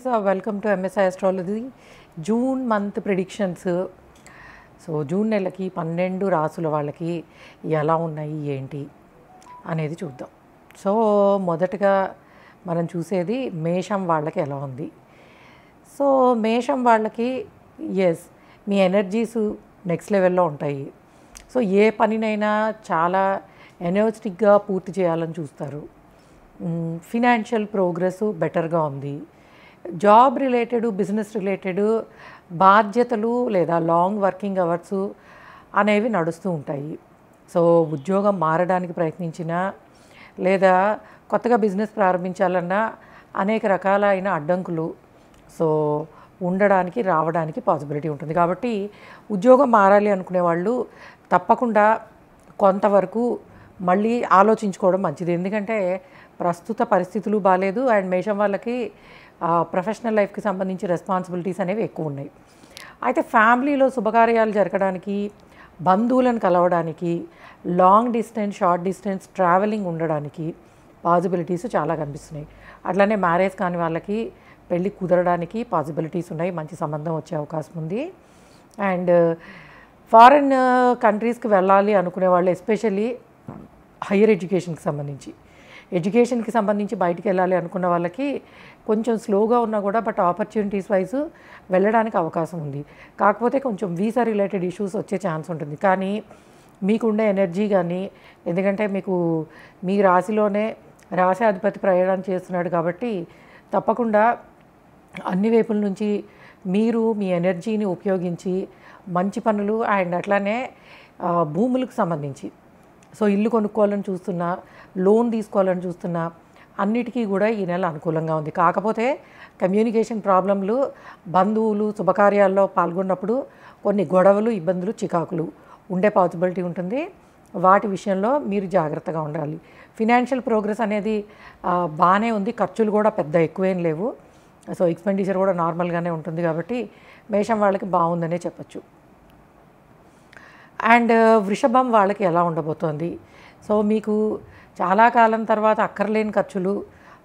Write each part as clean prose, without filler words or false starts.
Friends, welcome to MSI astrology June month predictions. So June నెలకి 12 రాసుల వాళ్ళకి ఎలా ఉన్నాయి ఏంటి అనేది చూద్దాం. సో మొదటగా మనం చూసేది మేషం వాళ్ళకి ఎలా ఉంది. సో మేషం వాళ్ళకి మీ ఎనర్జీస్ నెక్స్ట్ లెవెల్లో ఉంటాయి. సో ఏ పనినైనా చాలా ఎనర్జెటిక్గా పూర్తి చేయాలని చూస్తారు. ఫినాన్షియల్ ప్రోగ్రెస్ బెటర్గా ఉంది. జాబ్ రిలేటెడ్, బిజినెస్ రిలేటెడ్ బాధ్యతలు లేదా లాంగ్ వర్కింగ్ అవర్స్ అనేవి నడుస్తూ ఉంటాయి. సో ఉద్యోగం మారడానికి ప్రయత్నించినా లేదా కొత్తగా బిజినెస్ ప్రారంభించాలన్నా అనేక రకాలైన అడ్డంకులు సో ఉండడానికి రావడానికి పాసిబిలిటీ ఉంటుంది. కాబట్టి ఉద్యోగం మారాలి అనుకునే వాళ్ళు తప్పకుండా కొంతవరకు మళ్ళీ ఆలోచించుకోవడం మంచిది. ఎందుకంటే ప్రస్తుత పరిస్థితులు బాగాలేదు అండ్ మేషం వాళ్ళకి ప్రొఫెషనల్ లైఫ్కి సంబంధించి రెస్పాన్సిబిలిటీస్ అనేవి ఎక్కువ ఉన్నాయి. అయితే ఫ్యామిలీలో శుభకార్యాలు జరగడానికి, బంధువులను కలవడానికి, long distance, short distance travelling ఉండడానికి పాసిబిలిటీస్ చాలా కనిపిస్తున్నాయి. అట్లానే మ్యారేజ్ కాని వాళ్ళకి పెళ్ళి కుదరడానికి పాసిబిలిటీస్ ఉన్నాయి. మంచి సంబంధం వచ్చే అవకాశం ఉంది. అండ్ ఫారెన్ కంట్రీస్కి వెళ్ళాలి అనుకునే వాళ్ళు, ఎస్పెషల్లీ హయ్యర్ ఎడ్యుకేషన్కి సంబంధించి బయటికి వెళ్ళాలి అనుకున్న వాళ్ళకి కొంచెం స్లోగా ఉన్నా కూడా బట్ ఆపర్చునిటీస్ వైజ్ వెళ్ళడానికి అవకాశం ఉంది. కాకపోతే కొంచెం వీసా రిలేటెడ్ ఇష్యూస్ వచ్చే ఛాన్స్ ఉంటుంది. కానీ మీకుండే ఎనర్జీ కానీ, ఎందుకంటే మీకు మీ రాశిలోనే రాశాధిపతి ప్రయాణం చేస్తున్నాడు కాబట్టి తప్పకుండా అన్ని వైపుల నుంచి మీరు మీ ఎనర్జీని ఉపయోగించి మంచి పనులు అండ్ అట్లానే భూములకు సంబంధించి సో ఇల్లు కొనుక్కోవాలని చూస్తున్నా, లోన్ తీసుకోవాలని చూస్తున్నా అన్నిటికీ కూడా ఈ నెల అనుకూలంగా ఉంది. కాకపోతే కమ్యూనికేషన్ ప్రాబ్లంలు, బంధువులు శుభకార్యాల్లో పాల్గొన్నప్పుడు కొన్ని గొడవలు, ఇబ్బందులు, చికాకులు ఉండే పాసిబిలిటీ ఉంటుంది. వాటి విషయంలో మీరు జాగ్రత్తగా ఉండాలి. ఫినాన్షియల్ ప్రోగ్రెస్ అనేది బాగానే ఉంది. ఖర్చులు కూడా పెద్ద ఎక్కువేం లేవు. సో ఎక్స్పెండిచర్ కూడా నార్మల్గానే ఉంటుంది. కాబట్టి మేషం వాళ్ళకి బాగుందనే చెప్పచ్చు. అండ్ వృషభం వాళ్ళకి ఎలా ఉండబోతోంది. సో మీకు చాలా కాలం తర్వాత అక్కర్లేని ఖర్చులు,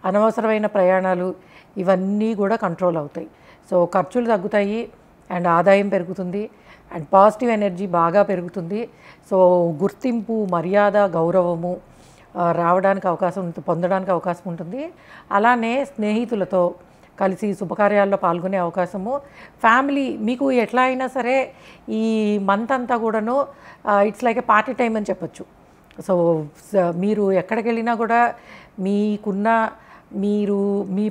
అనవసరమైన ప్రయాణాలు ఇవన్నీ కూడా కంట్రోల్ అవుతాయి. సో ఖర్చులు తగ్గుతాయి అండ్ ఆదాయం పెరుగుతుంది అండ్ పాజిటివ్ ఎనర్జీ బాగా పెరుగుతుంది. సో గుర్తింపు, మర్యాద, గౌరవము రావడానికి అవకాశం ఉంటుంది, పొందడానికి అవకాశం ఉంటుంది. అలానే స్నేహితులతో కలిసి శుభకార్యాల్లో పాల్గొనే అవకాశము, ఫ్యామిలీ మీకు ఎట్లా అయినా సరే ఈ మంత్ అంతా కూడాను it's like A party time అని చెప్పచ్చు. సో మీరు ఎక్కడికి వెళ్ళినా కూడా మీరు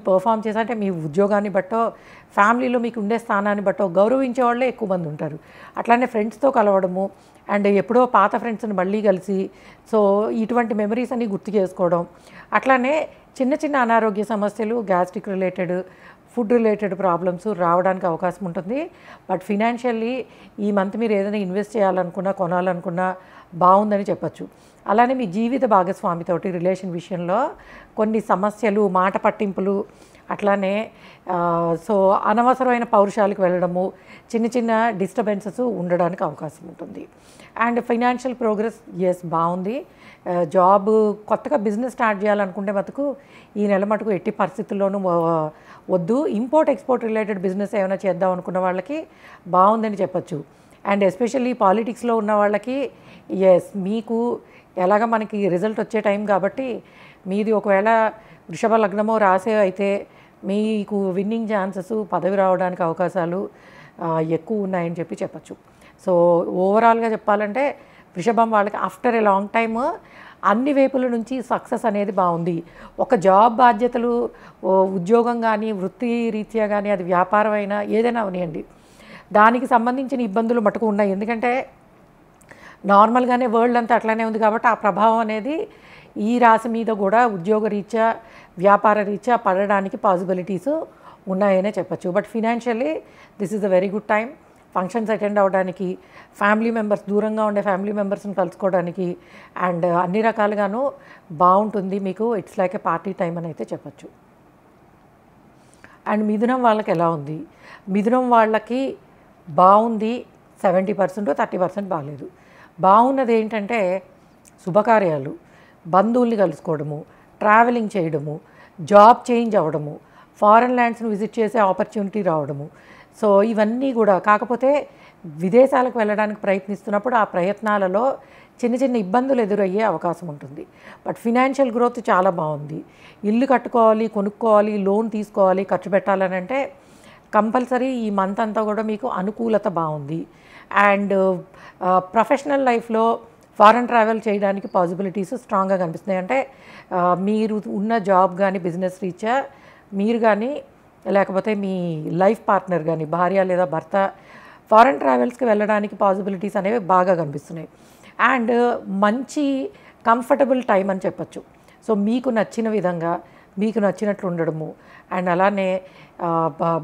పర్ఫామ్ చేసా అంటే మీ ఉద్యోగాన్ని బట్టో, ఫ్యామిలీలో మీకు ఉండే స్థానాన్ని బట్టో గౌరవించే వాళ్ళే ఎక్కువ మంది ఉంటారు. అట్లానే ఫ్రెండ్స్తో కలవడము అండ్ ఎప్పుడో పాత ఫ్రెండ్స్ని మళ్ళీ కలిసి సో ఇటువంటి మెమరీస్ అన్ని గుర్తు చేసుకోవడం, అట్లానే చిన్న చిన్న అనారోగ్య సమస్యలు, gastric related, food related problems రావడానికి అవకాశం ఉంటుంది. బట్ ఫినాన్షియల్లీ ఈ మంత్ మీరు ఏదైనా ఇన్వెస్ట్ చేయాలనుకున్నా, కొనాలనుకున్నా బాగుందని చెప్పచ్చు. అలానే మీ జీవిత భాగస్వామితోటి రిలేషన్ విషయంలో కొన్ని సమస్యలు, మాట పట్టింపులు, అట్లానే సో అనవసరమైన పౌరుషాలకు వెళ్ళడము, చిన్న చిన్న డిస్టర్బెన్సెస్ ఉండడానికి అవకాశం ఉంటుంది. అండ్ ఫైనాన్షియల్ ప్రోగ్రెస్ బాగుంది. జాబ్, కొత్తగా బిజినెస్ స్టార్ట్ చేయాలనుకుంటే మటుకు ఈ నెల మటుకు ఎట్టి పరిస్థితుల్లోనూ వద్దు. ఇంపోర్ట్ ఎక్స్పోర్ట్ రిలేటెడ్ బిజినెస్ ఏమైనా చేద్దాం అనుకున్న వాళ్ళకి బాగుందని చెప్పచ్చు. అండ్ ఎస్పెషల్లీ పాలిటిక్స్లో ఉన్న వాళ్ళకి మీకు ఎలాగ మనకి రిజల్ట్ వచ్చే టైం కాబట్టి మీది ఒకవేళ వృషభ లగ్నమో రాసే అయితే మీకు విన్నింగ్ ఛాన్సెస్, పదవి రావడానికి అవకాశాలు ఎక్కువ ఉన్నాయని చెప్పచ్చు. సో ఓవరాల్గా చెప్పాలంటే వృషభం వాళ్ళకి ఆఫ్టర్ ఏ లాంగ్ టైమ్ అన్ని వైపుల నుంచి సక్సెస్ అనేది బాగుంది. ఒక జాబ్ బాధ్యతలు, ఉద్యోగం కానీ, వృత్తి రీత్యా కానీ, అది వ్యాపారమైనా ఏదైనా అవనియండి, దానికి సంబంధించిన ఇబ్బందులు మటుకు ఉన్నాయి. ఎందుకంటే నార్మల్గానే వరల్డ్ అంతా అట్లానే ఉంది కాబట్టి ఆ ప్రభావం అనేది ఈ రాశి మీద కూడా ఉద్యోగ రీత్యా, వ్యాపార రీత్యా పడడానికి పాసిబిలిటీస్ ఉన్నాయనే చెప్పచ్చు. But financially this is a very good time. Functions attend అవ్వడానికి, ఫ్యామిలీ మెంబర్స్, దూరంగా ఉండే ఫ్యామిలీ మెంబర్స్ని కలుసుకోవడానికి అండ్ అన్ని రకాలుగాను బాగుంటుంది మీకు. It's like A party time అని అయితే చెప్పచ్చు. అండ్ మిథునం వాళ్ళకి ఎలా ఉంది. మిథునం వాళ్ళకి బాగుంది. 70%, 30% బాగాలేదు. బాగున్నది ఏంటంటే శుభకార్యాలు, బంధువుల్ని కలుసుకోవడము, ట్రావెలింగ్ చేయడము, జాబ్ చేంజ్ అవ్వడము, ఫారెన్ ల్యాండ్స్ని విజిట్ చేసే ఆపర్చునిటీ రావడము. సో ఇవన్నీ కూడా కాకపోతే విదేశాలకు వెళ్ళడానికి ప్రయత్నిస్తున్నప్పుడు ఆ ప్రయత్నాలలో చిన్న చిన్న ఇబ్బందులు ఎదురయ్యే అవకాశం ఉంటుంది. బట్ ఫినాన్షియల్ గ్రోత్ చాలా బాగుంది. ఇల్లు కట్టుకోవాలి, కొనుక్కోవాలి, లోన్ తీసుకోవాలి, ఖర్చు పెట్టాలని అంటే కంపల్సరీ ఈ మంత్ అంతా కూడా మీకు అనుకూలత బాగుంది. అండ్ ప్రొఫెషనల్ లైఫ్లో ఫారెన్ ట్రావెల్ చేయడానికి పాసిబిలిటీస్ స్ట్రాంగ్గా కనిపిస్తున్నాయి. అంటే మీరు ఉన్న జాబ్ కానీ బిజినెస్ రీత్యా మీరు కానీ లేకపోతే మీ లైఫ్ పార్ట్నర్ కానీ భార్య లేదా భర్త ఫారెన్ ట్రావెల్స్కి వెళ్ళడానికి పాసిబిలిటీస్ అనేవి బాగా కనిపిస్తున్నాయి. అండ్ మంచి కంఫర్టబుల్ టైం అని చెప్పచ్చు. సో మీకు నచ్చిన విధంగా మీకు నచ్చినట్లు ఉండడము అండ్ అలానే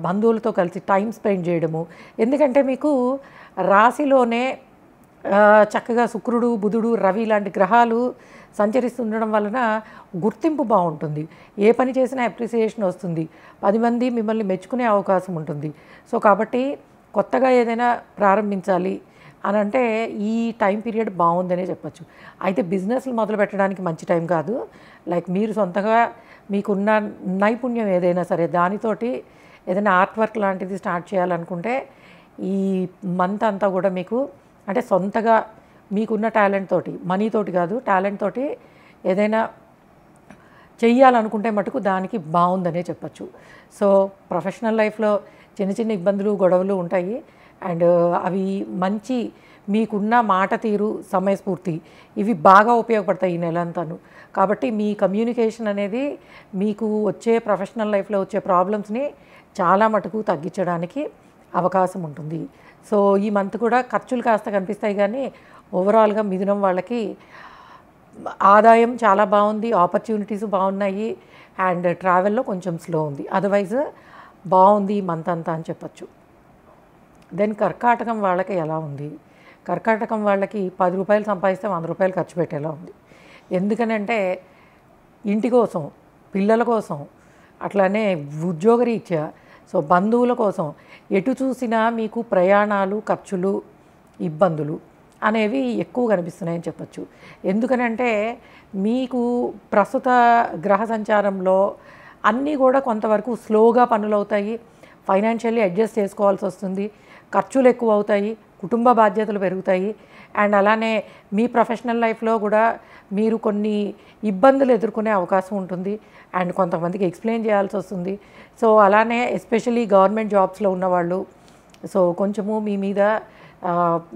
బంధువులతో కలిసి టైం స్పెండ్ చేయడము. ఎందుకంటే మీకు రాశిలోనే చక్కగా శుక్రుడు, బుధుడు, రవి లాంటి గ్రహాలు సంచరిస్తుండడం వలన గుర్తింపు బాగుంటుంది. ఏ పని చేసినా అప్రిసియేషన్ వస్తుంది. 10 మంది మిమ్మల్ని మెచ్చుకునే అవకాశం ఉంటుంది. సో కాబట్టి కొత్తగా ఏదైనా ప్రారంభించాలి అని అంటే ఈ టైం పీరియడ్ బాగుందనే చెప్పచ్చు. అయితే బిజినెస్లు మొదలు పెట్టడానికి మంచి టైం కాదు. లైక్ మీరు సొంతగా మీకున్న నైపుణ్యం ఏదైనా సరే దానితోటి ఏదైనా ఆర్ట్ వర్క్ లాంటిది స్టార్ట్ చేయాలనుకుంటే ఈ మంత్ అంతా కూడా మీకు అంటే సొంతగా మీకున్న టాలెంట్ తోటి, మనీతోటి కాదు టాలెంట్ తోటి ఏదైనా చెయ్యాలనుకుంటే మటుకు దానికి బాగుందనే చెప్పచ్చు. సో ప్రొఫెషనల్ లైఫ్లో చిన్న చిన్న ఇబ్బందులు, గొడవలు ఉంటాయి. అండ్ అవి మంచి మీకున్న మాట తీరు, సమయస్ఫూర్తి ఇవి బాగా ఉపయోగపడతాయి ఈ నెలంతాను. కాబట్టి మీ కమ్యూనికేషన్ అనేది మీకు వచ్చే ప్రొఫెషనల్ లైఫ్లో వచ్చే ప్రాబ్లమ్స్ని చాలా మటుకు తగ్గించడానికి అవకాశం ఉంటుంది. సో ఈ మంత్ కూడా ఖర్చులు కాస్త కనిపిస్తాయి కానీ ఓవరాల్గా మిథునం వాళ్ళకి ఆదాయం చాలా బాగుంది, ఆపర్చునిటీస్ బాగున్నాయి. అండ్ ట్రావెల్లో కొంచెం స్లో ఉంది. అదర్వైజ్ బాగుంది ఈ మంత్ అంతా అని చెప్పచ్చు. దెన్ కర్కాటకం వాళ్ళకి ఎలా ఉంది? కర్కాటకం వాళ్ళకి 10 రూపాయలు సంపాదిస్తే 100 రూపాయలు ఖర్చు పెట్టేలా ఉంది. ఎందుకనంటే ఇంటి కోసం, పిల్లల కోసం, అట్లానే ఉద్యోగరీత్యా, సో బంధువుల కోసం ఎటు చూసినా మీకు ప్రయాణాలు, ఖర్చులు, ఇబ్బందులు అనేవి ఎక్కువ కనిపిస్తున్నాయని చెప్పచ్చు. ఎందుకనంటే మీకు ప్రస్తుత గ్రహ సంచారంలో అన్నీ కూడా కొంతవరకు స్లోగా పనులు అవుతాయి. ఫైనాన్షియల్లీ అడ్జస్ట్ చేసుకోవాల్సి వస్తుంది. ఖర్చులు ఎక్కువ అవుతాయి, కుటుంబ బాధ్యతలు పెరుగుతాయి. అండ్ అలానే మీ ప్రొఫెషనల్ లైఫ్లో కూడా మీరు కొన్ని ఇబ్బందులు ఎదుర్కొనే అవకాశం ఉంటుంది. అండ్ కొంతమందికి ఎక్స్ప్లెయిన్ చేయాల్సి వస్తుంది. సో అలానే ఎస్పెషలీ గవర్నమెంట్ జాబ్స్లో ఉన్నవాళ్ళు సో కొంచెము మీ మీద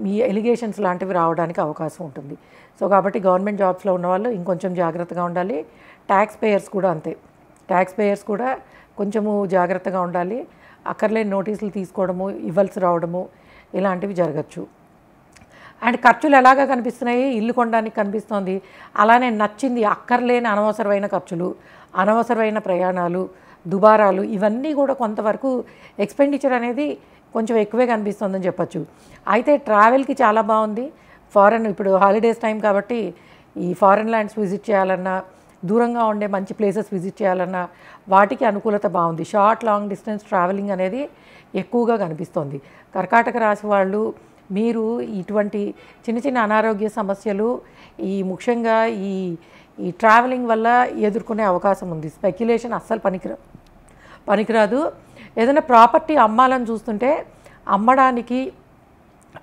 మీ ఎలిగేషన్స్ లాంటివి రావడానికి అవకాశం ఉంటుంది. సో కాబట్టి గవర్నమెంట్ జాబ్స్లో ఉన్నవాళ్ళు ఇంకొంచెం జాగ్రత్తగా ఉండాలి. ట్యాక్స్ పేయర్స్ కూడా అంతే. ట్యాక్స్ పేయర్స్ కూడా కొంచెము జాగ్రత్తగా ఉండాలి. అక్కర్లేని నోటీసులు తీసుకోవడము, ఇవ్వాల్సి రావడము ఇలాంటివి జరగచ్చు. అండ్ ఖర్చులు ఎలాగా కనిపిస్తున్నాయి? ఇల్లు కొనడానికి కనిపిస్తుంది. అలానే నచ్చింది అక్కర్లేని అనవసరమైన ఖర్చులు, అనవసరమైన ప్రయాణాలు, దుబారాలు ఇవన్నీ కూడా కొంతవరకు ఎక్స్పెండిచర్ అనేది కొంచెం ఎక్కువే కనిపిస్తుందని చెప్పచ్చు. అయితే ట్రావెల్కి చాలా బాగుంది. ఫారెన్ ఇప్పుడు హాలిడేస్ టైం కాబట్టి ఈ ఫారెన్ ల్యాండ్స్ విజిట్ చేయాలన్నా, దూరంగా ఉండే మంచి ప్లేసెస్ విజిట్ చేయాలన్నా వాటికి అనుకూలత బాగుంది. షార్ట్ లాంగ్ డిస్టెన్స్ ట్రావెలింగ్ అనేది ఎక్కువగా కనిపిస్తుంది. కర్కాటక రాశి వాళ్ళు మీరు ఇటువంటి చిన్న చిన్న అనారోగ్య సమస్యలు ముఖ్యంగా ఈ ట్రావెలింగ్ వల్ల ఎదుర్కొనే అవకాశం ఉంది. స్పెక్యులేషన్ అస్సలు పనికిరాదు. ఏదైనా ప్రాపర్టీ అమ్మాలని చూస్తుంటే అమ్మడానికి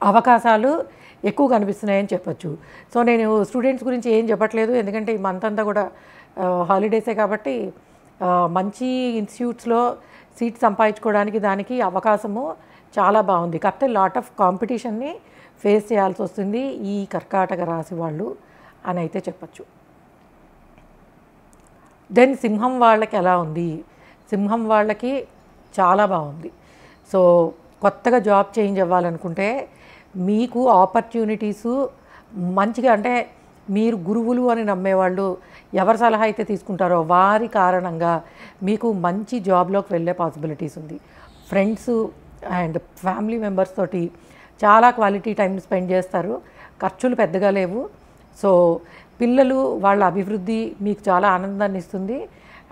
అవకాశాలు ఎక్కువ కనిపిస్తున్నాయని చెప్పచ్చు. సో నేను స్టూడెంట్స్ గురించి ఏం చెప్పట్లేదు, ఎందుకంటే ఈ మంత్ అంతా కూడా హాలిడేసే కాబట్టి మంచి ఇన్స్టిట్యూట్స్లో సీట్ సంపాదించుకోవడానికి దానికి అవకాశము చాలా బాగుంది. కాకపోతే లాట్ ఆఫ్ కాంపిటీషన్ని ఫేస్ చేయాల్సి వస్తుంది ఈ కర్కాటక రాశి వాళ్ళు అని అయితే చెప్పచ్చు. దెన్ సింహం వాళ్ళకి ఎలా ఉంది? సింహం వాళ్ళకి చాలా బాగుంది. సో కొత్తగా జాబ్ చేంజ్ అవ్వాలనుకుంటే మీకు ఆపర్చునిటీసు మంచిగా అంటే మీరు గురువులు అని నమ్మేవాళ్ళు ఎవరి సలహా అయితే తీసుకుంటారో వారి కారణంగా మీకు మంచి జాబ్లోకి వెళ్ళే పాసిబిలిటీస్ ఉంది. ఫ్రెండ్స్ అండ్ ఫ్యామిలీ మెంబర్స్ తోటి చాలా క్వాలిటీ టైం స్పెండ్ చేస్తారు. ఖర్చులు పెద్దగా లేవు. సో పిల్లలు వాళ్ళ అభివృద్ధి మీకు చాలా ఆనందాన్ని ఇస్తుంది.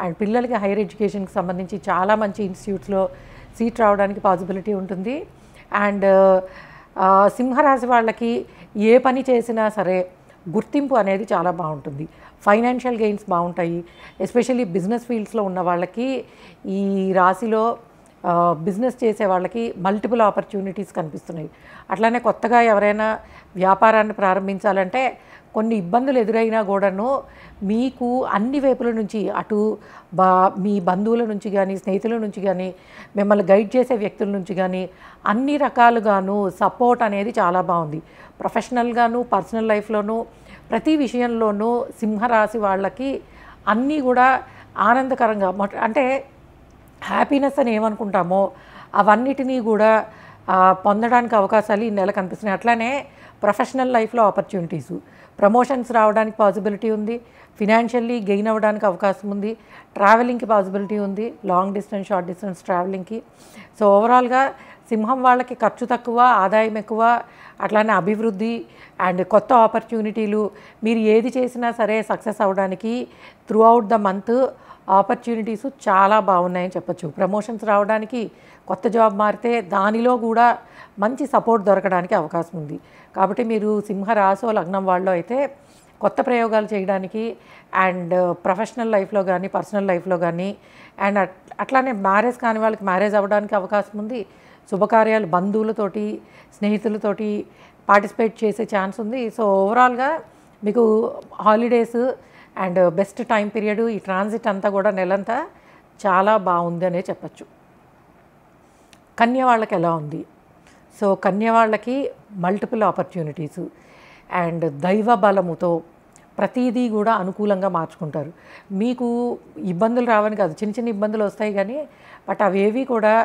అండ్ పిల్లలకి హైయర్ ఎడ్యుకేషన్కి సంబంధించి చాలా మంచి ఇన్స్టిట్యూట్స్లో సీట్ రావడానికి పాసిబిలిటీ ఉంటుంది. అండ్ సింహరాశి వాళ్ళకి ఏ పని చేసినా సరే గుర్తింపు అనేది చాలా బాగుంటుంది. ఫైనాన్షియల్ గెయిన్స్ బాగుంటాయి. ఎస్పెషల్లీ బిజినెస్ ఫీల్డ్స్లో ఉన్న వాళ్ళకి ఈ రాశిలో బిజినెస్ చేసే వాళ్ళకి మల్టిపుల్ ఆపర్చునిటీస్ కనిపిస్తున్నాయి. అట్లానే కొత్తగా ఎవరైనా వ్యాపారాన్ని ప్రారంభించాలంటే కొన్ని ఇబ్బందులు ఎదురైనా కూడాను మీకు అన్ని వైపుల నుంచి అటు మీ బంధువుల నుంచి కానీ, స్నేహితుల నుంచి కానీ, మిమ్మల్ని గైడ్ చేసే వ్యక్తుల నుంచి కానీ అన్ని రకాలుగాను సపోర్ట్ అనేది చాలా బాగుంది. ప్రొఫెషనల్గాను, పర్సనల్ లైఫ్లోనూ ప్రతి విషయంలోనూ సింహరాశి వాళ్ళకి అన్నీ కూడా ఆనందకరంగా అంటే హ్యాపీనెస్ అని ఏమనుకుంటామో అవన్నిటినీ కూడా పొందడానికి అవకాశాలు ఈ నెల కనిపిస్తున్నాయి. అట్లానే ప్రొఫెషనల్ లైఫ్లో ఆపర్చునిటీసు, ప్రమోషన్స్ రావడానికి పాసిబిలిటీ ఉంది. ఫినాన్షియల్లీ గెయిన్ అవ్వడానికి అవకాశం ఉంది. ట్రావెలింగ్కి పాసిబిలిటీ ఉంది, లాంగ్ డిస్టెన్స్, షార్ట్ డిస్టెన్స్ ట్రావెలింగ్కి. సో ఓవరాల్గా సింహం వాళ్ళకి ఖర్చు తక్కువ, ఆదాయం ఎక్కువ, అట్లానే అభివృద్ధి అండ్ కొత్త ఆపర్చునిటీలు. మీరు ఏది చేసినా సరే సక్సెస్ అవ్వడానికి through out the month opportunities చాలా బాగున్నాయని చెప్పచ్చు. ప్రమోషన్స్ రావడానికి, కొత్త జాబ్ మారితే దానిలో కూడా మంచి సపోర్ట్ దొరకడానికి అవకాశం ఉంది. కాబట్టి మీరు సింహరాశో లగ్నం వాళ్ళు అయితే కొత్త ప్రయోగాలు చేయడానికి అండ్ ప్రొఫెషనల్ లైఫ్లో కానీ, పర్సనల్ లైఫ్లో కానీ అండ్ అట్లానే మ్యారేజ్ కాని వాళ్ళకి మ్యారేజ్ అవ్వడానికి అవకాశం ఉంది. శుభకార్యాలు బంధువులతోటి, స్నేహితులతోటి పార్టిసిపేట్ చేసే ఛాన్స్ ఉంది. సో ఓవరాల్గా మీకు holidays and best time period, ఈ ట్రాన్సిట్ అంతా కూడా నెలంతా చాలా బాగుంది అనే చెప్పచ్చు. కన్య వాళ్ళకి ఎలా ఉంది? సో కన్య వాళ్ళకి మల్టిపుల్ ఆపర్చునిటీసు అండ్ దైవ బలముతో ప్రతిదీ కూడా అనుకూలంగా మార్చుకుంటారు. మీకు ఇబ్బందులు రావని కాదు, చిన్న చిన్న ఇబ్బందులు వస్తాయి కానీ బట్ అవేవి కూడా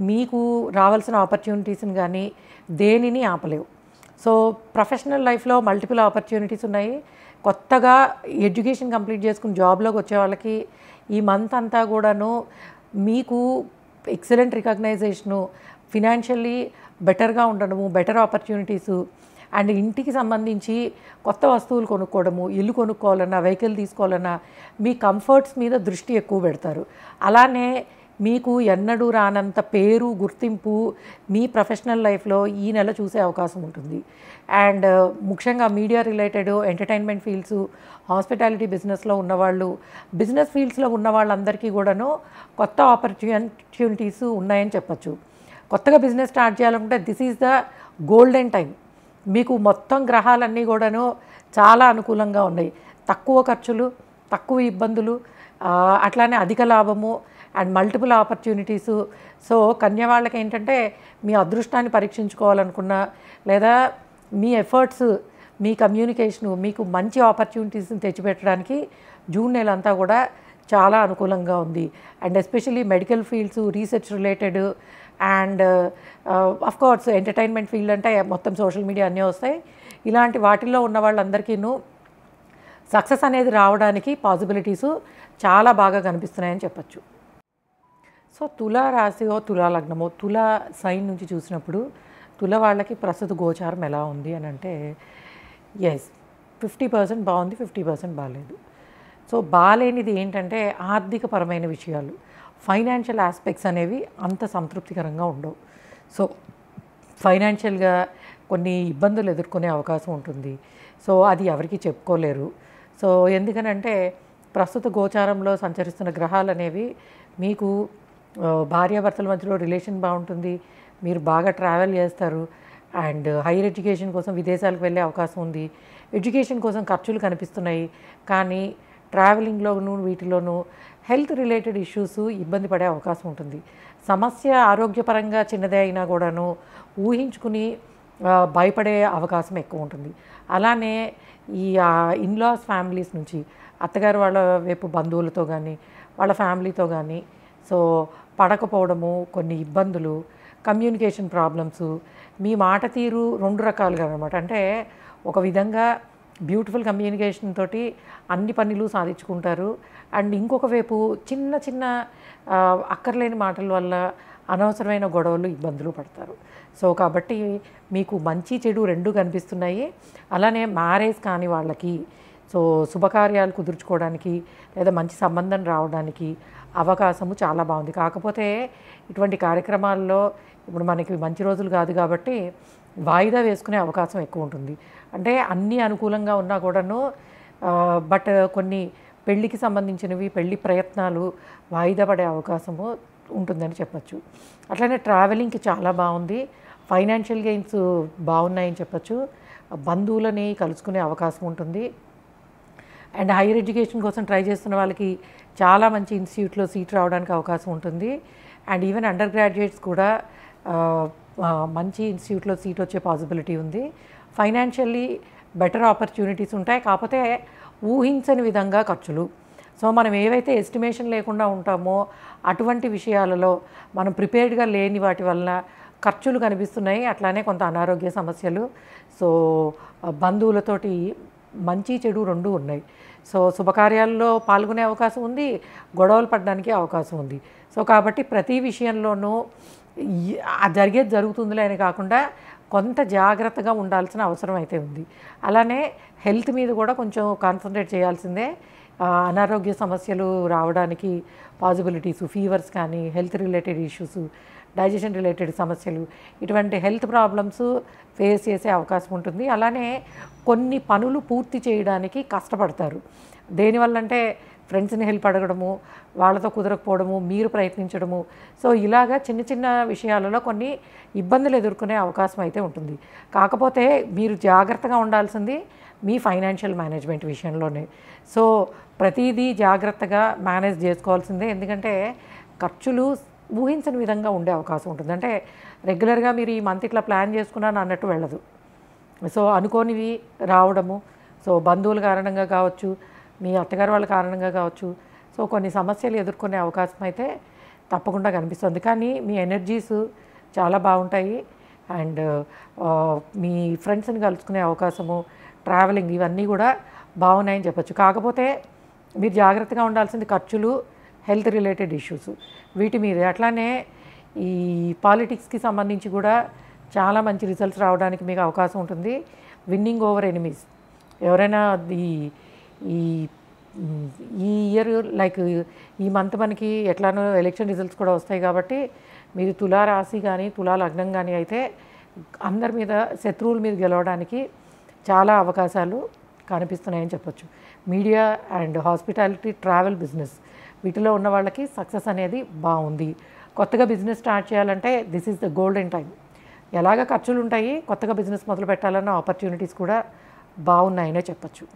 మీకు రావాల్సిన ఆపర్చునిటీస్ని కానీ దేనిని ఆపలేవు. సో ప్రొఫెషనల్ లైఫ్లో మల్టిపుల్ ఆపర్చునిటీస్ ఉన్నాయి. కొత్తగా ఎడ్యుకేషన్ కంప్లీట్ చేసుకుని జాబ్లోకి వచ్చే వాళ్ళకి ఈ మంత్ అంతా కూడాను మీకు ఎక్సలెంట్ రికగ్నైజేషను, ఫినాన్షియల్లీ బెటర్గా ఉండడము, బెటర్ ఆపర్చునిటీసు అండ్ ఇంటికి సంబంధించి కొత్త వస్తువులు కొనుక్కోవడము, ఇల్లు కొనుక్కోవాలన్నా, వెహికల్ తీసుకోవాలన్నా మీ కంఫర్ట్స్ మీద దృష్టి ఎక్కువ పెడతారు. అలానే మీకు ఎన్నడూ రానంత పేరు, గుర్తింపు మీ ప్రొఫెషనల్ లైఫ్లో ఈ నెల చూసే అవకాశం ఉంటుంది. అండ్ ముఖ్యంగా media related, entertainment fields, hospitality బిజినెస్లో ఉన్నవాళ్ళు, బిజినెస్ ఫీల్డ్స్లో ఉన్న వాళ్ళందరికీ కూడాను కొత్త ఆపర్చునిటీస్ ఉన్నాయని చెప్పచ్చు. కొత్తగా బిజినెస్ స్టార్ట్ చేయాలనుకుంటే this is the golden time. మీకు మొత్తం గ్రహాలన్నీ కూడాను చాలా అనుకూలంగా ఉన్నాయి. తక్కువ ఖర్చులు, తక్కువ ఇబ్బందులు, అట్లానే అధిక లాభము అండ్ మల్టిపుల్ ఆపర్చునిటీసు. సో కన్య వాళ్ళకి ఏంటంటే మీ అదృష్టాన్ని పరీక్షించుకోవాలనుకున్నా లేదా మీ ఎఫర్ట్స్, మీ కమ్యూనికేషను మీకు మంచి ఆపర్చునిటీస్ని తెచ్చిపెట్టడానికి జూన్ నెల అంతా కూడా చాలా అనుకూలంగా ఉంది. And especially medical fields, research related and of course entertainment field అంటే మొత్తం సోషల్ మీడియా అన్నీ వస్తాయి. ఇలాంటి వాటిల్లో ఉన్న వాళ్ళందరికీను సక్సెస్ అనేది రావడానికి పాసిబిలిటీసు చాలా బాగా కనిపిస్తున్నాయని చెప్పచ్చు. సో తులా రాశియో, తులా లగ్నమో, తులా సైన్ నుంచి చూసినప్పుడు తుల వాళ్ళకి ప్రస్తుత గోచారం ఎలా ఉంది అని అంటే 50% బాగుంది, 50% బాగాలేదు. సో బాగాలేనిది ఏంటంటే ఆర్థికపరమైన విషయాలు, ఫైనాన్షియల్ ఆస్పెక్ట్స్ అనేవి అంత సంతృప్తికరంగా ఉండవు. సో ఫైనాన్షియల్గా కొన్ని ఇబ్బందులు ఎదుర్కొనే అవకాశం ఉంటుంది. సో అది ఎవరికి చెప్పుకోలేరు. సో ఎందుకనంటే ప్రస్తుత గోచారంలో సంచరిస్తున్న గ్రహాలు అనేవి మీకు భార్యాభర్తల మధ్యలో రిలేషన్ బాగుంటుంది, మీరు బాగా ట్రావెల్ చేస్తారు అండ్ హైయర్ ఎడ్యుకేషన్ కోసం విదేశాలకు వెళ్ళే అవకాశం ఉంది. ఎడ్యుకేషన్ కోసం ఖర్చులు కనిపిస్తున్నాయి కానీ ట్రావెలింగ్లోనూ వీటిలోనూ హెల్త్ రిలేటెడ్ ఇష్యూస్ ఇబ్బంది పడే అవకాశం ఉంటుంది. సమస్య ఆరోగ్యపరంగా చిన్నదే అయినా కూడాను ఊహించుకుని భయపడే అవకాశం ఎక్కువ ఉంటుంది. అలానే ఈ ఇన్లాస్ ఫ్యామిలీస్ నుంచి అత్తగారు వాళ్ళ వైపు బంధువులతో కానీ వాళ్ళ ఫ్యామిలీతో కానీ సో పడకపోవడము, కొన్ని ఇబ్బందులు, కమ్యూనికేషన్ ప్రాబ్లమ్స్, మీ మాట తీరు రెండు రకాలుగా అనమాట. అంటే ఒక విధంగా బ్యూటిఫుల్ కమ్యూనికేషన్ తోటి అన్ని పనులు సాధించుకుంటారు అండ్ ఇంకొక వైపు చిన్న చిన్న అక్కర్లేని మాటల వల్ల అనవసరమైన గొడవలు, ఇబ్బందులు పడతారు. సో కాబట్టి మీకు మంచి చెడు రెండు కనిపిస్తున్నాయి. అలానే మ్యారేజ్ కాని వాళ్ళకి సో శుభకార్యాలు కుదుర్చుకోవడానికి లేదా మంచి సంబంధం రావడానికి అవకాశము చాలా బాగుంది. కాకపోతే ఇటువంటి కార్యక్రమాల్లో ఇప్పుడు మనకి మంచి రోజులు కాదు కాబట్టి వాయిదా వేసుకునే అవకాశం ఎక్కువ ఉంటుంది. అంటే అన్నీ అనుకూలంగా ఉన్నా కూడాను బట్ కొన్ని పెళ్ళికి సంబంధించినవి పెళ్లి ప్రయత్నాలు వాయిదా పడే అవకాశము ఉంటుందని చెప్పచ్చు. అట్లనే ట్రావెలింగ్కి చాలా బాగుంది. ఫైనాన్షియల్ గెయిన్స్ బాగున్నాయని చెప్పచ్చు. బంధువులని కలుసుకునే అవకాశం ఉంటుంది. అండ్ హైయర్ ఎడ్యుకేషన్ కోసం ట్రై చేస్తున్న వాళ్ళకి చాలా మంచి ఇన్స్టిట్యూట్లో సీట్ రావడానికి అవకాశం ఉంటుంది. అండ్ ఈవెన్ అండర్ గ్రాడ్యుయేట్స్ కూడా మంచి ఇన్స్టిట్యూట్లో సీట్ వచ్చే పాసిబిలిటీ ఉంది. ఫైనాన్షియల్లీ బెటర్ ఆపర్చునిటీస్ ఉంటాయి. కాకపోతే ఊహించని విధంగా ఖర్చులు. సో మనం ఏవైతే ఎస్టిమేషన్ లేకుండా ఉంటామో అటువంటి విషయాలలో మనం ప్రిపేర్డ్గా లేని వాటి వలన ఖర్చులు కనిపిస్తున్నాయి. అట్లానే కొంత అనారోగ్య సమస్యలు. సో బంధువులతోటి మంచి చెడు రెండు ఉన్నాయి. సో శుభకార్యాల్లో పాల్గొనే అవకాశం ఉంది, గొడవలు పడడానికి అవకాశం ఉంది. సో కాబట్టి ప్రతి విషయంలోనూ జరిగేది జరుగుతుందిలే అని కాకుండా కొంత జాగ్రత్తగా ఉండాల్సిన అవసరం అయితే ఉంది. అలానే హెల్త్ మీద కూడా కొంచెం కాన్సన్ట్రేట్ చేయాల్సిందే. అనారోగ్య సమస్యలు రావడానికి పాసిబిలిటీస్, ఫీవర్స్ కానీ, health related issues, digestion related సమస్యలు, ఇటువంటి హెల్త్ ప్రాబ్లమ్స్ ఫేస్ చేసే అవకాశం ఉంటుంది. అలానే కొన్ని పనులు పూర్తి చేయడానికి కష్టపడతారు. దేనివల్ల అంటే ఫ్రెండ్స్ని హెల్ప్ అడగడము, వాళ్ళతో కుదరకపోవడము, మీరు ప్రయత్నించడము. సో ఇలాగా చిన్న చిన్న విషయాలలో కొన్ని ఇబ్బందులు ఎదుర్కొనే అవకాశం అయితే ఉంటుంది. కాకపోతే మీరు జాగ్రత్తగా ఉండాల్సింది మీ ఫైనాన్షియల్ మేనేజ్మెంట్ విషయంలోనే. సో ప్రతిదీ జాగ్రత్తగా మేనేజ్ చేసుకోవాల్సిందే. ఎందుకంటే ఖర్చులు ఊహించని విధంగా ఉండే అవకాశం ఉంటుంది. అంటే రెగ్యులర్గా మీరు ఈ మంత్ ఇట్లా ప్లాన్ చేసుకున్నాను అన్నట్టు వెళ్ళదు. సో అనుకోనివి రావడము, సో బంధువుల కారణంగా కావచ్చు, మీ అత్తగారు వాళ్ళ కారణంగా కావచ్చు, సో కొన్ని సమస్యలు ఎదుర్కొనే అవకాశం అయితే తప్పకుండా కనిపిస్తుంది. కానీ మీ ఎనర్జీస్ చాలా బాగుంటాయి. అండ్ మీ ఫ్రెండ్స్ని కలుసుకునే అవకాశము, ట్రావెలింగ్, ఇవన్నీ కూడా బాగున్నాయని చెప్పచ్చు. కాకపోతే మీరు జాగ్రత్తగా ఉండాల్సింది ఖర్చులు, హెల్త్ రిలేటెడ్ ఇష్యూస్, వీటి మీదే. అట్లానే ఈ పాలిటిక్స్కి సంబంధించి కూడా చాలా మంచి రిజల్ట్స్ రావడానికి మీకు అవకాశం ఉంటుంది. Winnowing over enemies. ఎవరైనా ఈ ఈ ఇయర్ లైక్ ఈ మంత్ మనకి ఎట్లానో ఎలక్షన్ రిజల్ట్స్ కూడా వస్తాయి కాబట్టి మీరు తులా రాశి కానీ తులా లగ్నం కానీ అయితే అందరి మీద, శత్రువుల మీద గెలవడానికి చాలా అవకాశాలు కనిపిస్తున్నాయని చెప్పొచ్చు. Media and hospitality, travel, business, వీటిలో ఉన్న వాళ్ళకి సక్సెస్ అనేది బాగుంది. కొత్తగా బిజినెస్ స్టార్ట్ చేయాలంటే this is the golden time. ఎలాగ ఖర్చులు ఉంటాయి, కొత్తగా బిజినెస్ మొదలు పెట్టాలన్న ఆపర్చునిటీస్ కూడా బాగున్నాయనే చెప్పచ్చు.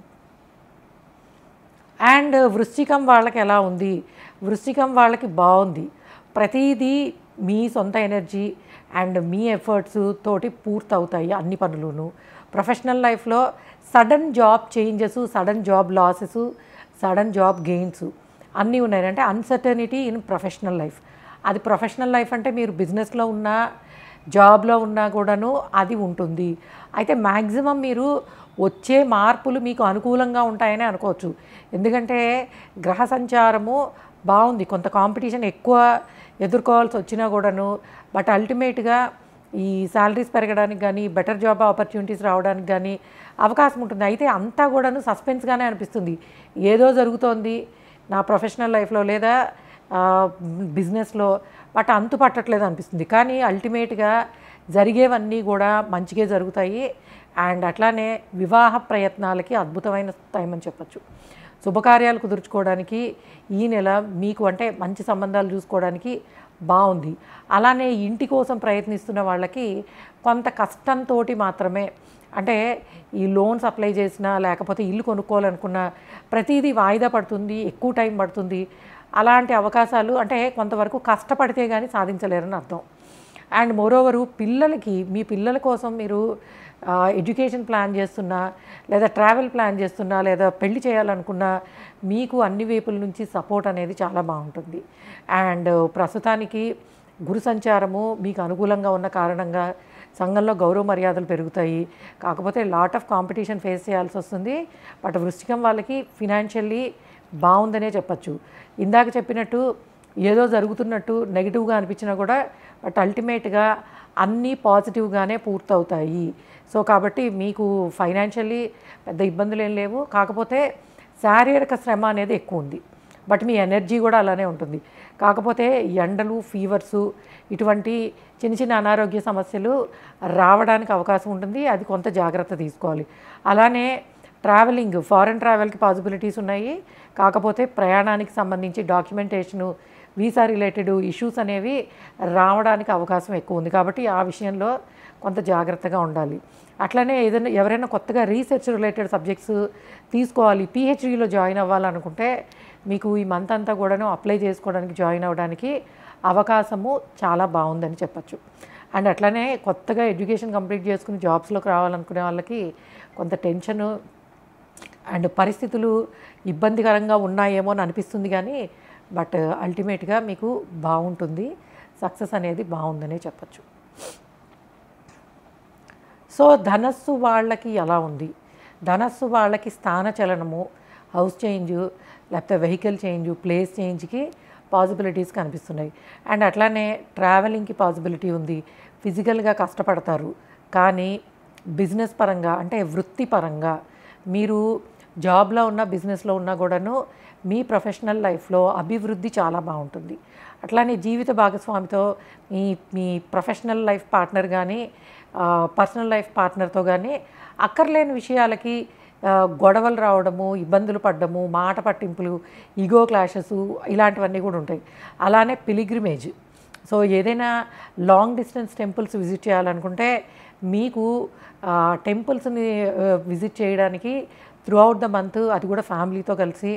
అండ్ వృశ్చికం వాళ్ళకి ఎలా ఉంది? వృశ్చికం వాళ్ళకి బాగుంది. ప్రతిదీ మీ సొంత ఎనర్జీ అండ్ మీ ఎఫర్ట్స్ తోటి పూర్తవుతాయి అన్ని పనులను. ప్రొఫెషనల్ లైఫ్లో sudden job changes, sudden job losses, sudden job gains అన్నీ ఉన్నాయి. అంటే అన్సర్టనిటీ ఇన్ ప్రొఫెషనల్ లైఫ్. అది ప్రొఫెషనల్ లైఫ్ అంటే మీరు బిజినెస్లో ఉన్నా, జాబ్లో ఉన్నా కూడాను అది ఉంటుంది. అయితే మ్యాక్సిమం మీరు వచ్చే మార్పులు మీకు అనుకూలంగా ఉంటాయని అనుకోవచ్చు. ఎందుకంటే గ్రహ సంచారము బాగుంది. కొంత కాంపిటీషన్ ఎక్కువ ఎదుర్కోవాల్సి వచ్చినా కూడాను, బట్ అల్టిమేట్గా ఈ శాలరీస్ పెరగడానికి కానీ, బెటర్ జాబ్ ఆపర్చునిటీస్ రావడానికి కానీ అవకాశం ఉంటుంది. అయితే అంతా కూడాను సస్పెన్స్గానే అనిపిస్తుంది. ఏదో జరుగుతోంది నా ప్రొఫెషనల్ లైఫ్లో లేదా బిజినెస్లో, బట్ అంతు పట్టట్లేదు అనిపిస్తుంది. కానీ అల్టిమేట్గా జరిగేవన్నీ కూడా మంచిగా జరుగుతాయి. అండ్ అట్లానే వివాహ ప్రయత్నాలకి అద్భుతమైన టైం అని చెప్పచ్చు. శుభకార్యాలు కుదుర్చుకోవడానికి ఈ నెల మీకు అంటే మంచి సంబంధాలు చూసుకోవడానికి బాగుంది. అలానే ఇంటి కోసం ప్రయత్నిస్తున్న వాళ్ళకి కొంత కష్టంతో మాత్రమే, అంటే ఈ లోన్స్ అప్లై చేసినా లేకపోతే ఇల్లు కొనుక్కోవాలనుకున్నా ప్రతిదీ వాయిదా పడుతుంది, ఎక్కువ టైం పడుతుంది. అలాంటి అవకాశాలు అంటే కొంతవరకు కష్టపడితే కానీ సాధించలేరని అర్థం. అండ్ మోరోవరు పిల్లలకి, మీ పిల్లల కోసం మీరు ఎడ్యుకేషన్ ప్లాన్ చేస్తున్నా, లేదా ట్రావెల్ ప్లాన్ చేస్తున్నా, లేదా పెళ్లి చేయాలనుకున్నా మీకు అన్ని వైపుల నుంచి సపోర్ట్ అనేది చాలా బాగుంటుంది. అండ్ ప్రస్తుతానికి గురు సంచారము మీకు అనుకూలంగా ఉన్న కారణంగా సంఘంలో గౌరవ మర్యాదలు పెరుగుతాయి. కాకపోతే లాట్ ఆఫ్ కాంపిటీషన్ ఫేస్ చేయాల్సి వస్తుంది. బట్ వృశ్చికం వాళ్ళకి ఫినాన్షియల్లీ బాగుందనే చెప్పచ్చు. ఇందాక చెప్పినట్టు ఏదో జరుగుతున్నట్టు నెగిటివ్గా అనిపించినా కూడా బట్ అల్టిమేట్గా అన్నీ పాజిటివ్గానే పూర్తవుతాయి. సో కాబట్టి మీకు ఫైనాన్షియల్లీ పెద్ద ఇబ్బందులు ఏం లేవు. కాకపోతే శారీరక శ్రమ అనేది ఎక్కువ ఉంది. బట్ మీ ఎనర్జీ కూడా అలానే ఉంటుంది. కాకపోతే ఎండలు, ఫీవర్సు ఇటువంటి చిన్న చిన్న అనారోగ్య సమస్యలు రావడానికి అవకాశం ఉంటుంది. అది కొంత జాగ్రత్త తీసుకోవాలి. అలానే ట్రావెలింగ్, ఫారెన్ ట్రావెల్కి పాసిబిలిటీస్ ఉన్నాయి. కాకపోతే ప్రయాణానికి సంబంధించి డాక్యుమెంటేషను, వీసా రిలేటెడ్ ఇష్యూస్ అనేవి రావడానికి అవకాశం ఎక్కువ ఉంది. కాబట్టి ఆ విషయంలో కొంత జాగ్రత్తగా ఉండాలి. అట్లనే ఎవరైనా కొత్తగా రీసెర్చ్ రిలేటెడ్ సబ్జెక్ట్స్ తీసుకోవాలి, పిహెచ్డీలో జాయిన్ అవ్వాలనుకుంటే మీకు ఈ మంత్ అంతా కూడాను అప్లై చేసుకోవడానికి, జాయిన్ అవ్వడానికి అవకాశము చాలా బాగుందని చెప్పచ్చు. అండ్ అట్లనే కొత్తగా ఎడ్యుకేషన్ కంప్లీట్ చేసుకుని జాబ్స్లోకి రావాలనుకునే వాళ్ళకి కొంత టెన్షను అండ్ పరిస్థితులు ఇబ్బందికరంగా ఉన్నాయేమో అని అనిపిస్తుంది. కానీ బట్ అల్టిమేట్గా మీకు బాగుంటుంది, సక్సెస్ అనేది బాగుందనే చెప్పచ్చు. సో ధనస్సు వాళ్ళకి ఎలా ఉంది? ధనస్సు వాళ్ళకి స్థానచలనము, హౌస్ చేంజు, లేకపోతే వెహికల్ చేంజు, ప్లేస్ చేంజ్కి పాసిబిలిటీస్ కనిపిస్తున్నాయి. అండ్ అట్లానే ట్రావెలింగ్కి పాసిబిలిటీ ఉంది. ఫిజికల్గా కష్టపడతారు, కానీ బిజినెస్ పరంగా అంటే వృత్తిపరంగా మీరు జాబ్లో ఉన్న, బిజినెస్లో ఉన్నా కూడాను మీ ప్రొఫెషనల్ లైఫ్లో అభివృద్ధి చాలా బాగుంటుంది. అట్లానే జీవిత భాగస్వామితో, మీ మీ ప్రొఫెషనల్ లైఫ్ పార్ట్నర్ కానీ పర్సనల్ లైఫ్ పార్ట్నర్తో కానీ అక్కర్లేని విషయాలకి గొడవలు రావడము, ఇబ్బందులు పడ్డము, మాట పట్టింపులు, ఈగో క్లాషెస్ ఇలాంటివన్నీ కూడా ఉంటాయి. అలానే పిలిగ్రిమేజ్, సో ఏదైనా లాంగ్ డిస్టెన్స్ టెంపుల్స్ విజిట్ చేయాలనుకుంటే మీకు టెంపుల్స్ని విజిట్ చేయడానికి త్రూఅవుట్ ద మంత్, అది కూడా ఫ్యామిలీతో కలిసి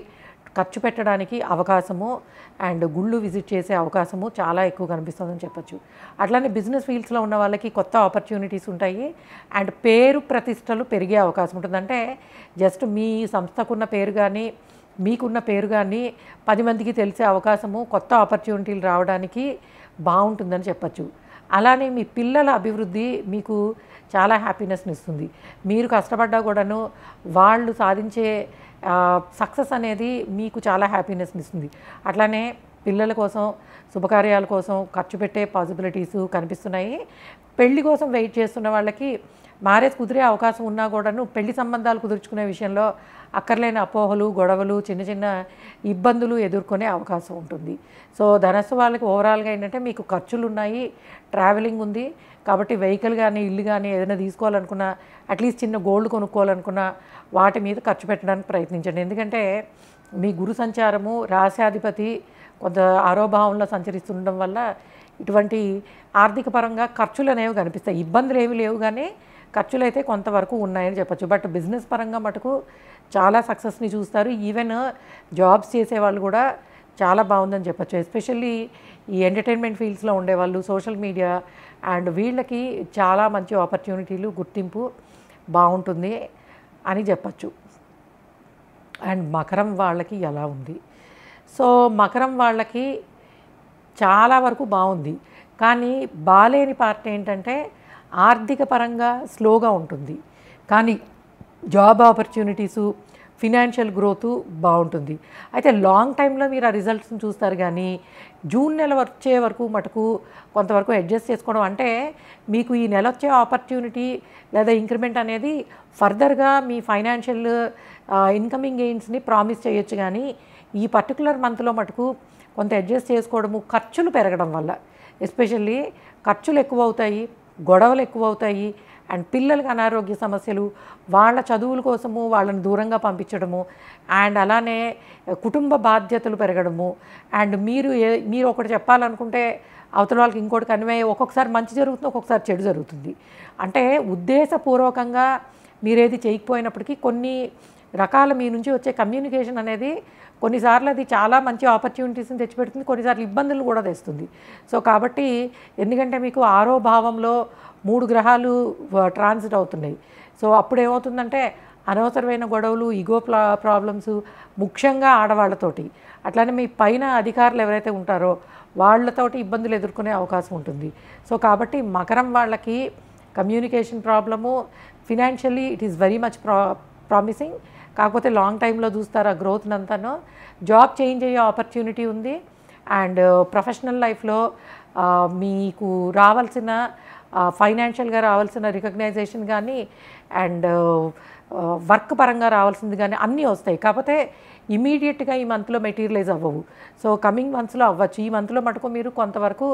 ఖర్చు పెట్టడానికి అవకాశము అండ్ గుళ్ళు విజిట్ చేసే అవకాశము చాలా ఎక్కువ కనిపిస్తుందని చెప్పచ్చు. అట్లానే బిజినెస్ ఫీల్డ్స్లో ఉన్న వాళ్ళకి కొత్త ఆపర్చునిటీస్ ఉంటాయి అండ్ పేరు ప్రతిష్టలు పెరిగే అవకాశం ఉంటుంది. అంటే జస్ట్ మీ సంస్థకున్న పేరు కానీ, మీకున్న పేరు కానీ 10 మందికి తెలిసే అవకాశము, కొత్త ఆపర్చునిటీలు రావడానికి బాగుంటుందని చెప్పచ్చు. అలానే మీ పిల్లల అభివృద్ధి మీకు చాలా హ్యాపీనెస్ని ఇస్తుంది. మీరు కష్టపడ్డా కూడాను వాళ్ళు సాధించే సక్సెస్ అనేది మీకు చాలా హ్యాపీనెస్ని ఇస్తుంది. అట్లానే పిల్లల కోసం, శుభకార్యాల కోసం ఖర్చు పెట్టే పాసిబిలిటీస్ కనిపిస్తున్నాయి. పెళ్లి కోసం వెయిట్ చేస్తున్న వాళ్ళకి మ్యారేజ్ కుదిరే అవకాశం ఉన్నా కూడాను పెళ్లి సంబంధాలు కుదుర్చుకునే విషయంలో అక్కర్లేని అపోహలు, గొడవలు, చిన్న చిన్న ఇబ్బందులు ఎదుర్కొనే అవకాశం ఉంటుంది. సో ధనస్సు వాళ్ళకి ఓవరాల్గా ఏంటంటే మీకు ఖర్చులు ఉన్నాయి, ట్రావెలింగ్ ఉంది. కాబట్టి వెహికల్ కానీ, ఇల్లు కానీ ఏదైనా తీసుకోవాలనుకున్నా, అట్లీస్ట్ చిన్న గోల్డ్ కొనుక్కోవాలనుకున్నా వాటి మీద ఖర్చు పెట్టడానికి ప్రయత్నించండి. ఎందుకంటే మీ గురు సంచారము, రాశ్యాధిపతి కొంత ఆరోభావంలో సంచరిస్తుండడం వల్ల ఇటువంటి ఆర్థిక పరంగా ఖర్చులు అనేవి కనిపిస్తాయి. ఇబ్బందులు ఏమి లేవు, కానీ ఖర్చులు అయితే కొంతవరకు ఉన్నాయని చెప్పచ్చు. బట్ బిజినెస్ పరంగా మటుకు చాలా సక్సెస్ని చూస్తారు. ఈవెన్ జాబ్స్ చేసేవాళ్ళు కూడా చాలా బాగుందని చెప్పచ్చు. ఎస్పెషల్లీ ఈ ఎంటర్టైన్మెంట్ ఫీల్డ్స్లో ఉండేవాళ్ళు, సోషల్ మీడియా అండ్ వీళ్ళకి చాలా మంచి ఆపర్చునిటీలు, గుర్తింపు బాగుంటుంది అని చెప్పచ్చు. అండ్ మకరం వాళ్ళకి ఎలా ఉంది? సో మకరం వాళ్ళకి చాలా వరకు బాగుంది, కానీ బాలేని పార్ట్ ఏంటంటే ఆర్థిక పరంగా స్లోగా ఉంటుంది, కానీ జాబ్ ఆపర్చునిటీసు, ఫినాన్షియల్ గ్రోత్ బాగుంటుంది. అయితే లాంగ్ టైంలో మీరు ఆ రిజల్ట్స్ని చూస్తారు. కానీ జూన్ నెల వచ్చే వరకు మటుకు కొంతవరకు అడ్జస్ట్ చేసుకోవడం, అంటే మీకు ఈ నెల వచ్చే ఆపర్చునిటీ లేదా ఇంక్రిమెంట్ అనేది ఫర్దర్గా మీ ఫైనాన్షియల్ ఇన్కమింగ్ గెయిన్స్ని ప్రామిస్ చేయొచ్చు. కానీ ఈ పర్టికులర్ మంత్లో మటుకు కొంత అడ్జస్ట్ చేసుకోవడము, ఖర్చులు పెరగడం వల్ల ఎస్పెషల్లీ ఖర్చులు ఎక్కువ అవుతాయి, గొడవలు ఎక్కువ అవుతాయి అండ్ పిల్లలకి అనారోగ్య సమస్యలు, వాళ్ళ చదువుల కోసము వాళ్ళని దూరంగా పంపించడము అండ్ అలానే కుటుంబ బాధ్యతలు పెరగడము అండ్ మీరు ఒకటి చెప్పాలనుకుంటే అవతల వాళ్ళకి ఇంకోటి కన్వే, ఒక్కొక్కసారి మంచి జరుగుతుంది, ఒక్కొక్కసారి చెడు జరుగుతుంది. అంటే ఉద్దేశపూర్వకంగా మీరేది చేయకపోయినప్పటికీ కొన్ని రకాల మీ నుంచి వచ్చే కమ్యూనికేషన్ అనేది కొన్నిసార్లు అది చాలా మంచి ఆపర్చునిటీస్ని తెచ్చిపెడుతుంది, కొన్నిసార్లు ఇబ్బందులు కూడా తెస్తుంది. సో కాబట్టి ఎందుకంటే మీకు 6వ భావంలో 3 గ్రహాలు ట్రాన్సిట్ అవుతున్నాయి. సో అప్పుడు ఏమవుతుందంటే అనవసరమైన గొడవలు, ఈగో ప్రాబ్లమ్స్, ముఖ్యంగా ఆడవాళ్ళతోటి, అట్లానే మీ పైన అధికారులు ఎవరైతే ఉంటారో వాళ్ళతోటి ఇబ్బందులు ఎదుర్కొనే అవకాశం ఉంటుంది. సో కాబట్టి మకరం వాళ్ళకి communication problem, financially it is very much promising. కాకపోతే లాంగ్ టైంలో చూస్తారు ఆ గ్రోత్ని అంతాను. జాబ్ చేంజ్ అయ్యే ఆపర్చునిటీ ఉంది అండ్ ప్రొఫెషనల్ లైఫ్లో మీకు రావాల్సిన ఫైనాన్షియల్గా రావాల్సిన రికగ్నైజేషన్ కానీ అండ్ వర్క్ పరంగా రావాల్సింది కానీ అన్నీ వస్తాయి. కాకపోతే ఇమీడియట్గా ఈ మంత్లో మెటీరియలైజ్ అవ్వవు. సో కమింగ్ మంత్స్లో అవ్వచ్చు. ఈ మంత్లో మటుకు మీరు కొంతవరకు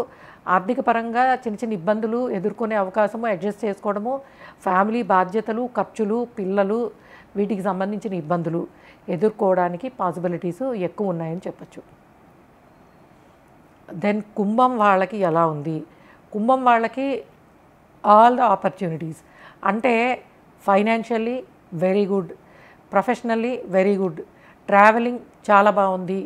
ఆర్థిక పరంగా చిన్న చిన్న ఇబ్బందులు ఎదుర్కొనే అవకాశము, అడ్జస్ట్ చేసుకోవడము, ఫ్యామిలీ బాధ్యతలు, ఖర్చులు, పిల్లలు, వీటికి సంబంధించిన ఇబ్బందులు ఎదుర్కోవడానికి పాసిబిలిటీస్ ఎక్కువ ఉన్నాయని చెప్పచ్చు. దెన్ కుంభం వాళ్ళకి ఎలా ఉంది? కుంభం వాళ్ళకి ఆల్ ద ఆపర్చునిటీస్, అంటే financially very good, professionally very good, travelling చాలా బాగుంది,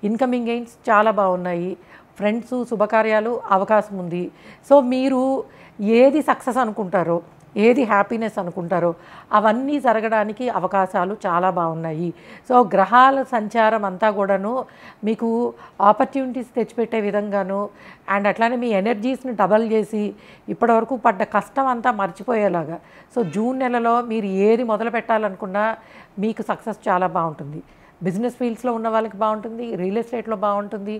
ఇన్కమింగ్ గెయిన్స్ చాలా బాగున్నాయి, ఫ్రెండ్స్, శుభకార్యాలు అవకాశం ఉంది. సో మీరు ఏది సక్సెస్ అనుకుంటారో, ఏది హ్యాపీనెస్ అనుకుంటారో అవన్నీ జరగడానికి అవకాశాలు చాలా బాగున్నాయి. సో గ్రహాల సంచారం అంతా కూడాను మీకు ఆపర్చునిటీస్ తెచ్చిపెట్టే విధంగాను అండ్ అట్లానే మీ ఎనర్జీస్ని డబల్ చేసి ఇప్పటివరకు పడ్డ కష్టం అంతా మర్చిపోయేలాగా. సో జూన్ నెలలో మీరు ఏది మొదలు పెట్టాలనుకున్నా మీకు సక్సెస్ చాలా బాగుంటుంది. బిజినెస్ ఫీల్డ్స్లో ఉన్న వాళ్ళకి బాగుంటుంది, రియల్ ఎస్టేట్లో బాగుంటుంది,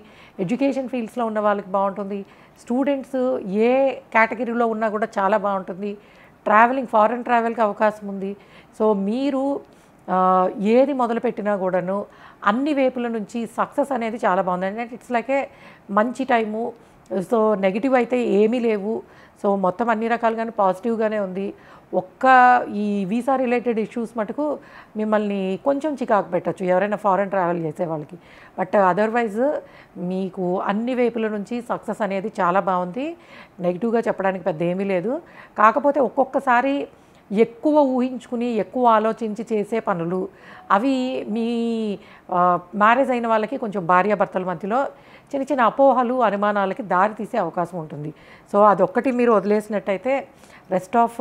ఎడ్యుకేషన్ ఫీల్డ్స్లో ఉన్న వాళ్ళకి బాగుంటుంది, స్టూడెంట్స్ ఏ కేటగిరీలో ఉన్నా కూడా చాలా బాగుంటుంది, ట్రావెలింగ్, ఫారెన్ ట్రావెల్కి అవకాశం ఉంది. సో మీరు ఏది మొదలుపెట్టినా కూడాను అన్ని వైపుల నుంచి సక్సెస్ అనేది చాలా బాగుంది. అంటే ఇట్స్ లైక్ ఏ మంచి టైము. సో నెగిటివ్ అయితే ఏమీ లేవు. సో మొత్తం అన్ని రకాలుగానే పాజిటివ్గానే ఉంది. ఒక్క ఈ వీసా రిలేటెడ్ ఇష్యూస్ మటుకు మిమ్మల్ని కొంచెం చికాకు పెట్టచ్చు ఎవరైనా ఫారెన్ ట్రావెల్ చేసే వాళ్ళకి. బట్ అదర్వైజ్ మీకు అన్ని వైపుల నుంచి సక్సెస్ అనేది చాలా బాగుంది. నెగిటివ్గా చెప్పడానికి పెద్ద ఏమీ లేదు. కాకపోతే ఒక్కొక్కసారి ఎక్కువ ఊహించుకుని ఎక్కువ ఆలోచించి చేసే పనులు అవి మీ మ్యారేజ్ అయిన వాళ్ళకి కొంచెం భార్యాభర్తల మధ్యలో చిన్న చిన్న అపోహలు, అనుమానాలకి దారి తీసే అవకాశం ఉంటుంది. సో అదొక్కటి మీరు వదిలేసినట్టయితే రెస్ట్ ఆఫ్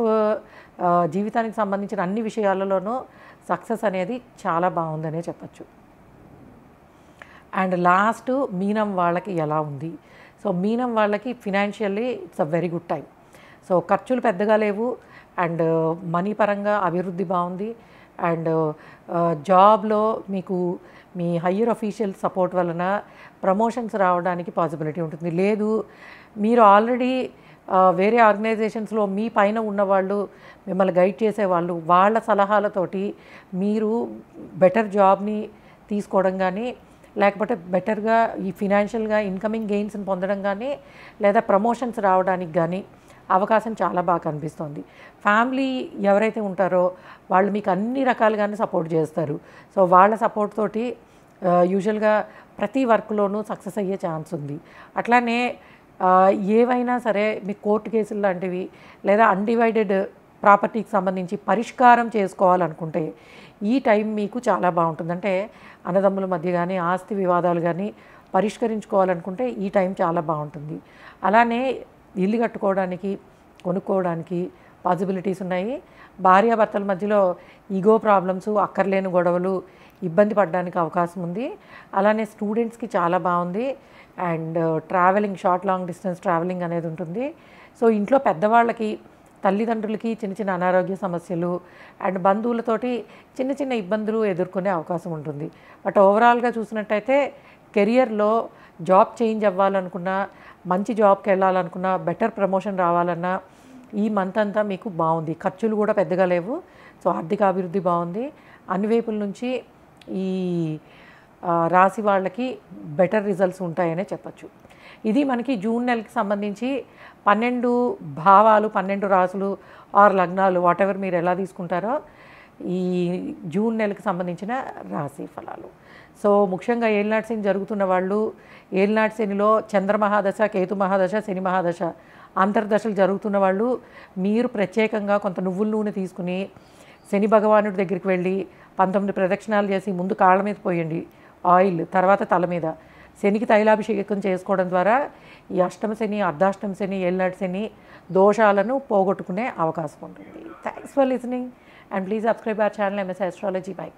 జీవితానికి సంబంధించిన అన్ని విషయాలలోనూ సక్సెస్ అనేది చాలా బాగుందనే చెప్పచ్చు. అండ్ లాస్ట్ మీనం వాళ్ళకి ఎలా ఉంది? సో మీనం వాళ్ళకి financially it's a very good time. So ఖర్చులు పెద్దగా లేవు అండ్ మనీ పరంగా అభివృద్ధి బాగుంది. అండ్ జాబ్లో మీకు మీ హయ్యర్ అఫీషియల్ సపోర్ట్ వలన ప్రమోషన్స్ రావడానికి పాసిబిలిటీ ఉంటుంది. లేదు మీరు ఆల్రెడీ వేరే ఆర్గనైజేషన్స్లో మీ పైన ఉన్నవాళ్ళు, మిమ్మల్ని గైడ్ చేసేవాళ్ళు, వాళ్ళ సలహాలతోటి మీరు బెటర్ జాబ్ని తీసుకోవడం కానీ, లేకపోతే బెటర్గా ఈ ఫినాన్షియల్గా ఇన్కమింగ్ గెయిన్స్ని పొందడం కానీ, లేదా ప్రమోషన్స్ రావడానికి కానీ అవకాశం చాలా బాగా కనిపిస్తుంది. ఫ్యామిలీ ఎవరైతే ఉంటారో వాళ్ళు మీకు అన్ని రకాలుగానే సపోర్ట్ చేస్తారు. సో వాళ్ళ సపోర్ట్ తోటి యూజువల్గా ప్రతి వర్క్లోనూ సక్సెస్ అయ్యే ఛాన్స్ ఉంది. అట్లానే ఏవైనా సరే మీ కోర్టు కేసులు లాంటివి లేదా అన్డివైడెడ్ ప్రాపర్టీకి సంబంధించి పరిష్కారం చేసుకోవాలనుకుంటే ఈ టైం మీకు చాలా బాగుంటుంది. అంటే అన్నదమ్ముల మధ్య కానీ ఆస్తి వివాదాలు కానీ పరిష్కరించుకోవాలనుకుంటే ఈ టైం చాలా బాగుంటుంది. అలానే ఇల్లు కట్టుకోవడానికి, కొనుక్కోవడానికి పాసిబిలిటీస్ ఉన్నాయి. భార్యాభర్తల మధ్యలో ఈగో ప్రాబ్లమ్స్, అక్కర్లేని గొడవలు, ఇబ్బంది పడడానికి అవకాశం ఉంది. అలానే స్టూడెంట్స్కి చాలా బాగుంది. And travelling, short long distance travelling అనేది ఉంటుంది. సో ఇంట్లో పెద్దవాళ్ళకి, తల్లిదండ్రులకి చిన్న చిన్న అనారోగ్య సమస్యలు అండ్ బంధువులతోటి చిన్న చిన్న ఇబ్బందులు ఎదుర్కొనే అవకాశం ఉంటుంది. బట్ ఓవరాల్గా చూసినట్టయితే కెరియర్లో జాబ్ చేంజ్ అవ్వాలనుకున్నా, మంచి జాబ్కి వెళ్ళాలనుకున్నా, బెటర్ ప్రమోషన్ రావాలన్నా ఈ మంత్ అంతా మీకు బాగుంది. ఖర్చులు కూడా పెద్దగా లేవు. సో ఆర్థిక అభివృద్ధి బాగుంది. అన్ని వైపుల నుంచి ఈ రాశి వాళ్ళకి బెటర్ రిజల్ట్స్ ఉంటాయనే చెప్పచ్చు. ఇది మనకి జూన్ నెలకి సంబంధించి 12 భావాలు, 12 రాసులు ఆరు లగ్నాలు, వాట్ ఎవర్ మీరు ఎలా తీసుకుంటారో ఈ జూన్ నెలకు సంబంధించిన రాశి ఫలాలు. సో ముఖ్యంగా ఏలినాటి శని జరుగుతున్న వాళ్ళు, ఏలినాటి శనిలో చంద్ర మహాదశ, కేతు మహాదశ, శని మహాదశ అంతర్దశలు జరుగుతున్న వాళ్ళు మీరు ప్రత్యేకంగా కొంత నువ్వుల నూనె తీసుకుని శని భగవానుడి దగ్గరికి వెళ్ళి 19 ప్రదక్షిణాలు చేసి ముందు కాళ్ళ మీద పోయండి ఆయిల్, తర్వాత తల మీద. శనికి తైలాభిషేకం చేసుకోవడం ద్వారా ఈ అష్టమ శని, అర్ధాష్టమ శని, ఏలినాటి శని దోషాలను పోగొట్టుకునే అవకాశం ఉంటుంది. Thanks for listening and please subscribe our channel MS Astrology. Bye.